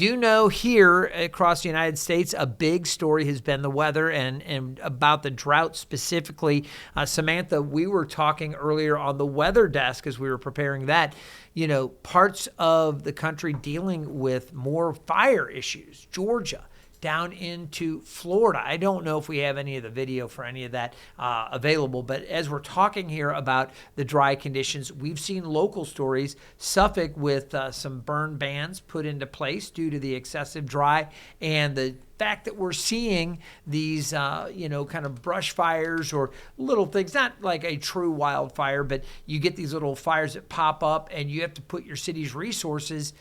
Do know here across the United States, a big story has been the weather and about the drought specifically. Samantha, we were talking earlier on the weather desk as we were preparing that, parts of the country dealing with more fire issues, Georgia, down into Florida. I don't know if we have any of the video for any of that available, but as we're talking here about the dry conditions, we've seen local stories, Suffolk with some burn bans put into place due to the excessive dry and the fact that we're seeing these, kind of brush fires or little things, not like a true wildfire, but you get these little fires that pop up and you have to put your city's resources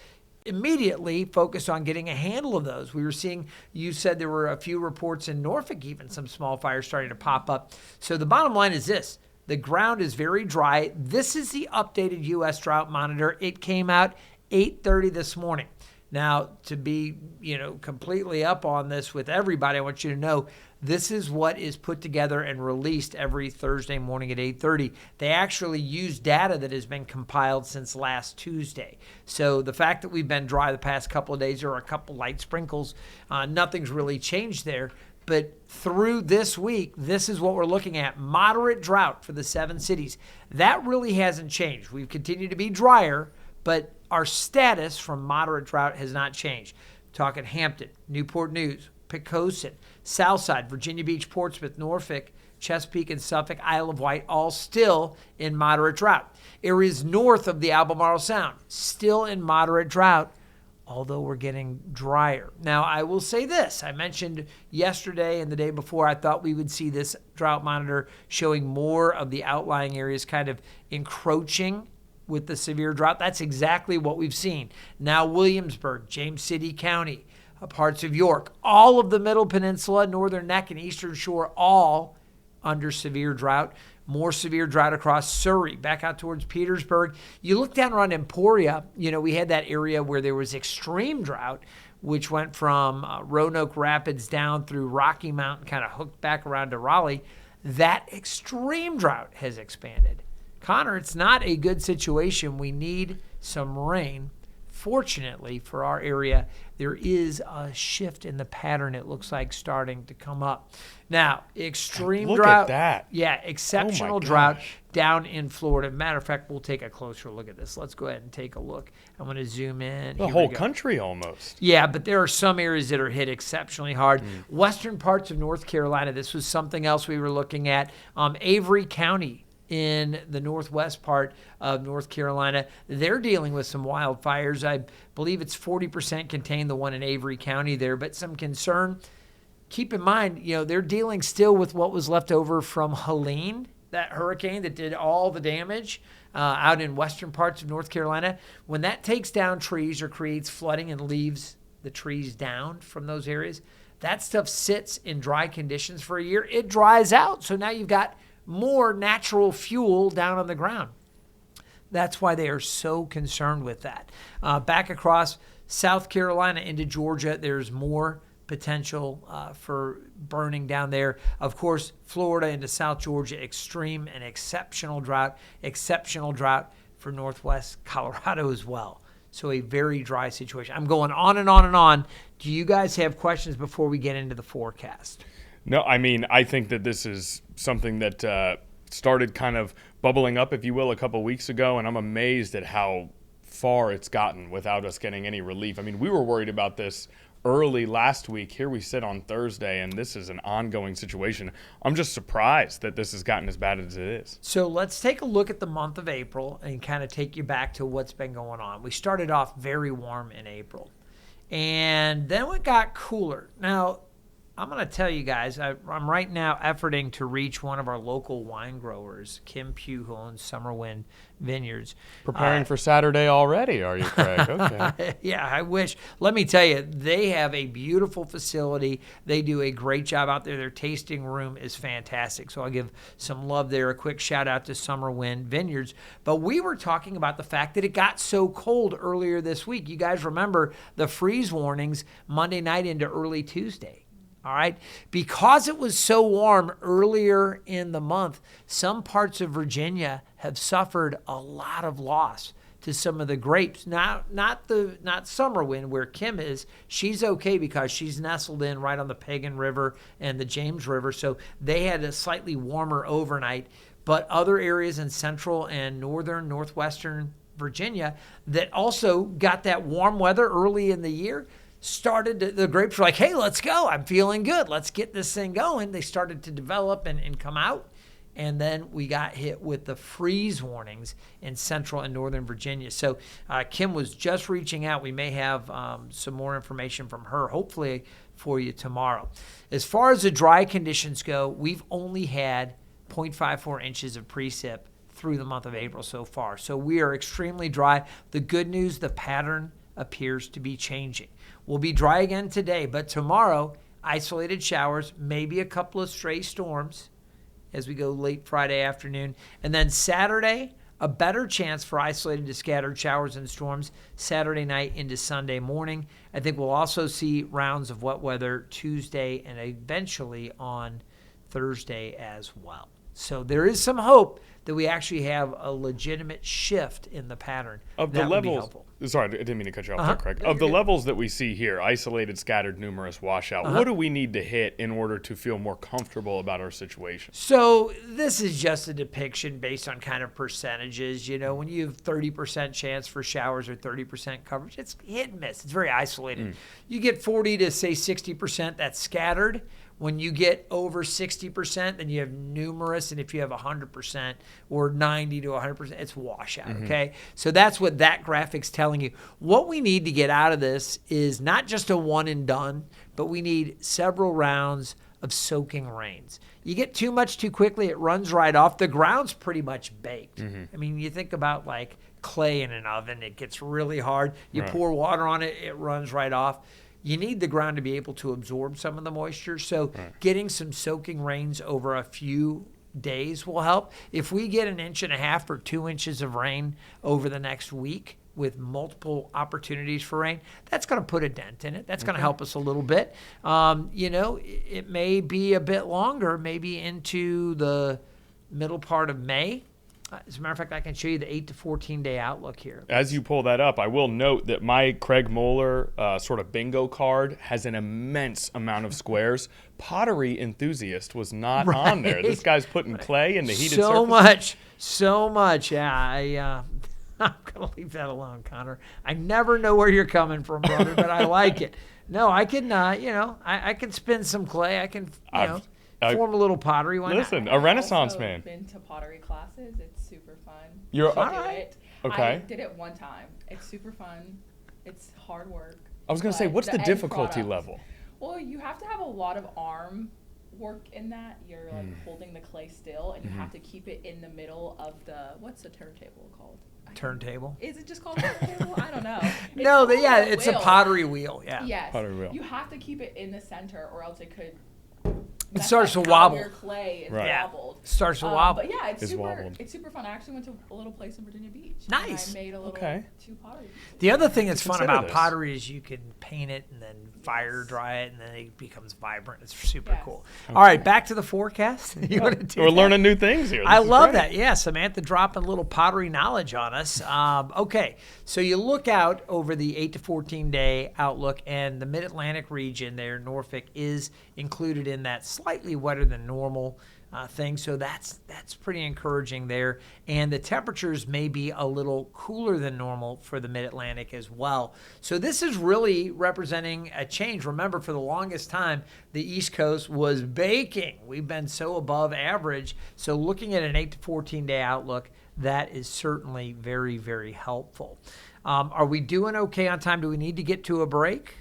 immediately focused on getting a handle of those. We were seeing, you said there were a few reports in Norfolk, even some small fires starting to pop up. So the bottom line is this: the ground is very dry. This is the updated U.S. Drought Monitor. It came out 8:30 this morning. Now, to be, completely up on this with everybody, I want you to know this is what is put together and released every Thursday morning at 8:30. They actually use data that has been compiled since last Tuesday. So the fact that we've been dry the past couple of days, there are a couple light sprinkles, nothing's really changed there. But through this week, this is what we're looking at: moderate drought for the 7 cities. That really hasn't changed. We've continued to be drier, but our status from moderate drought has not changed. Talking Hampton, Newport News, Poquoson, Southside, Virginia Beach, Portsmouth, Norfolk, Chesapeake, and Suffolk, Isle of Wight, all still in moderate drought. Areas north of the Albemarle Sound, still in moderate drought, although we're getting drier. Now, I will say this. I mentioned yesterday and the day before, I thought we would see this drought monitor showing more of the outlying areas kind of encroaching with the severe drought. That's exactly what we've seen. Now, Williamsburg, James City County, parts of York, all of the Middle Peninsula, Northern Neck, and Eastern Shore, all under severe drought. More severe drought across Surrey, back out towards Petersburg. You look down around Emporia, we had that area where there was extreme drought, which went from Roanoke Rapids down through Rocky Mountain, kind of hooked back around to Raleigh. That extreme drought has expanded. Connor, it's not a good situation. We need some rain. Fortunately for our area, there is a shift in the pattern, it looks like, starting to come up. Now, extreme drought. Look at that. Yeah, exceptional drought down in Florida. Matter of fact, we'll take a closer look at this. Let's go ahead and take a look. I'm going to zoom in. The whole country almost. Yeah, but there are some areas that are hit exceptionally hard. Western parts of North Carolina, this was something else we were looking at. Avery County, in the northwest part of North Carolina, they're dealing with some wildfires. I believe it's 40% contained, the one in Avery County there, but some concern. Keep in mind, they're dealing still with what was left over from Helene, that hurricane that did all the damage out in western parts of North Carolina. When that takes down trees or creates flooding and leaves the trees down from those areas, that stuff sits in dry conditions for a year. It dries out. So now you've got more natural fuel down on the ground. That's why they are so concerned with that. Back across South Carolina into Georgia, there's more potential for burning down there. Of course, Florida into South Georgia, extreme and exceptional drought for Northwest Colorado as well. So a very dry situation. I'm going on and on and on. Do you guys have questions before we get into the forecast? No, I think that this is something that started kind of bubbling up, if you will, a couple weeks ago, and I'm amazed at how far it's gotten without us getting any relief. We were worried about this early last week. Here we sit on Thursday, and this is an ongoing situation. I'm just surprised that this has gotten as bad as it is. So let's take a look at the month of April and kind of take you back to what's been going on. We started off very warm in April, and then it got cooler. Now, I'm going to tell you guys, I'm right now efforting to reach one of our local wine growers, Kim Pugh, who owns Summerwind Vineyards. Preparing for Saturday already, are you, Craig? Okay. Yeah, I wish. Let me tell you, they have a beautiful facility. They do a great job out there. Their tasting room is fantastic. So I'll give some love there. A quick shout out to Summerwind Vineyards. But we were talking about the fact that it got so cold earlier this week. You guys remember the freeze warnings Monday night into early Tuesday. All right. Because it was so warm earlier in the month, some parts of Virginia have suffered a lot of loss. to some of the grapes. Not summer wind where Kim is. She's okay because she's nestled in right on the Pagan River and the James River, so they had a slightly warmer overnight. But other areas in central and northwestern Virginia that also got that warm weather early in the year, the grapes were like, hey, let's go. I'm feeling good. Let's get this thing going. They started to develop and come out. And then we got hit with the freeze warnings in central and northern Virginia. So Kim was just reaching out. We may have some more information from her, hopefully, for you tomorrow. As far as the dry conditions go, we've only had 0.54 inches of precip through the month of April so far. So we are extremely dry. The good news, the pattern appears to be changing. We'll be dry again today, but tomorrow, isolated showers, maybe a couple of stray storms as we go late Friday afternoon. And then Saturday, a better chance for isolated to scattered showers and storms Saturday night into Sunday morning. I think we'll also see rounds of wet weather Tuesday and eventually on Thursday as well. So there is some hope that we actually have a legitimate shift in the pattern. Of the levels, sorry, I didn't mean to cut you off there, Craig. Of the levels that we see here, isolated, scattered, numerous, washout, what do we need to hit in order to feel more comfortable about our situation? So this is just a depiction based on kind of percentages. You know, when you have 30% chance for showers or 30% coverage, it's hit and miss. It's very isolated. You get 40 to, say, 60%, that's scattered. When you get over 60%, then you have numerous, and if you have 100% or 90 to 100%, it's washout, okay? So that's what that graphic's telling you. What we need to get out of this is not just a one and done, but we need several rounds of soaking rains. You get too much too quickly, it runs right off. The ground's pretty much baked. I mean, you think about like clay in an oven, it gets really hard. You pour water on it, it runs right off. You need the ground to be able to absorb some of the moisture. So getting some soaking rains over a few days will help. If we get 1.5 inches or 2 inches of rain over the next week with multiple opportunities for rain, that's going to put a dent in it. That's going to help us a little bit. You know, it may be a bit longer, maybe into the middle part of May. As a matter of fact, I can show you the 8 to 14 day outlook here. As you pull that up, I will note that my Craig Moeller sort of bingo card has an immense amount of squares. Pottery enthusiast was not on there. This guy's putting clay in the heated surface. So much. Yeah, I'm going to leave that alone, Connor. I never know where you're coming from, brother, but I like it. No, I can, I can spin some clay. I can, form a little pottery. Why listen, not? A Renaissance man. I've been to pottery classes. It's super fun. You're all right. Okay. I did it one time. It's super fun. It's hard work. I was going to say, what's the difficulty level? Well, you have to have a lot of arm work in that. You're like holding the clay still, and you have to keep it in the middle of what's the turntable called? Turntable? Is it just called a turntable? I don't know. It's a pottery wheel. Yeah. Yes. Pottery wheel. You have to keep it in the center, or else it could. It starts to wobble. Your clay is wobbled. Starts to wobble. But yeah, it's super fun. I actually went to a little place in Virginia Beach. Nice. And I made a little 2 pottery pieces. The other thing that's fun about pottery is you can paint it and then fire dry it, and then it becomes vibrant. It's super cool. Okay. All right, back to the forecast. We're learning new things here. I love that. Yeah, Samantha dropping a little pottery knowledge on us. Okay, so you look out over the 8 to 14 day outlook, and the Mid-Atlantic region there, Norfolk, is included in that slightly wetter than normal thing. So that's pretty encouraging there. And the temperatures may be a little cooler than normal for the Mid-Atlantic as well. So this is really representing a change. Remember, for the longest time, the East Coast was baking. We've been so above average. So looking at an 8 to 14 day outlook, that is certainly very, very helpful. Are we doing okay on time? Do we need to get to a break?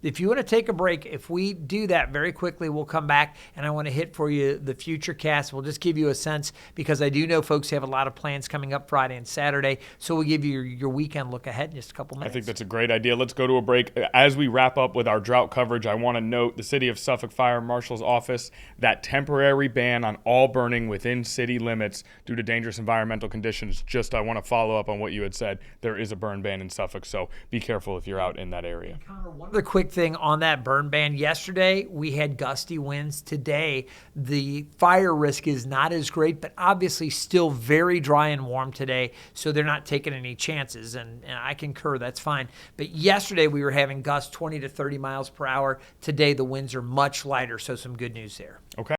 If you want to take a break, if we do that very quickly, we'll come back, and I want to hit for you the future cast. We'll just give you a sense, because I do know folks have a lot of plans coming up Friday and Saturday, so we'll give you your weekend look ahead in just a couple minutes. I think that's a great idea. Let's go to a break. As we wrap up with our drought coverage, I want to note the City of Suffolk Fire Marshal's Office, that temporary ban on all burning within city limits due to dangerous environmental conditions. I want to follow up on what you had said. There is a burn ban in Suffolk, so be careful if you're out in that area. Connor, one of the quick thing on that burn ban. Yesterday, we had gusty winds. Today, the fire risk is not as great, but obviously still very dry and warm today, so they're not taking any chances, and I concur, that's fine. But yesterday, we were having gusts 20 to 30 miles per hour. Today, the winds are much lighter, so some good news there. Okay.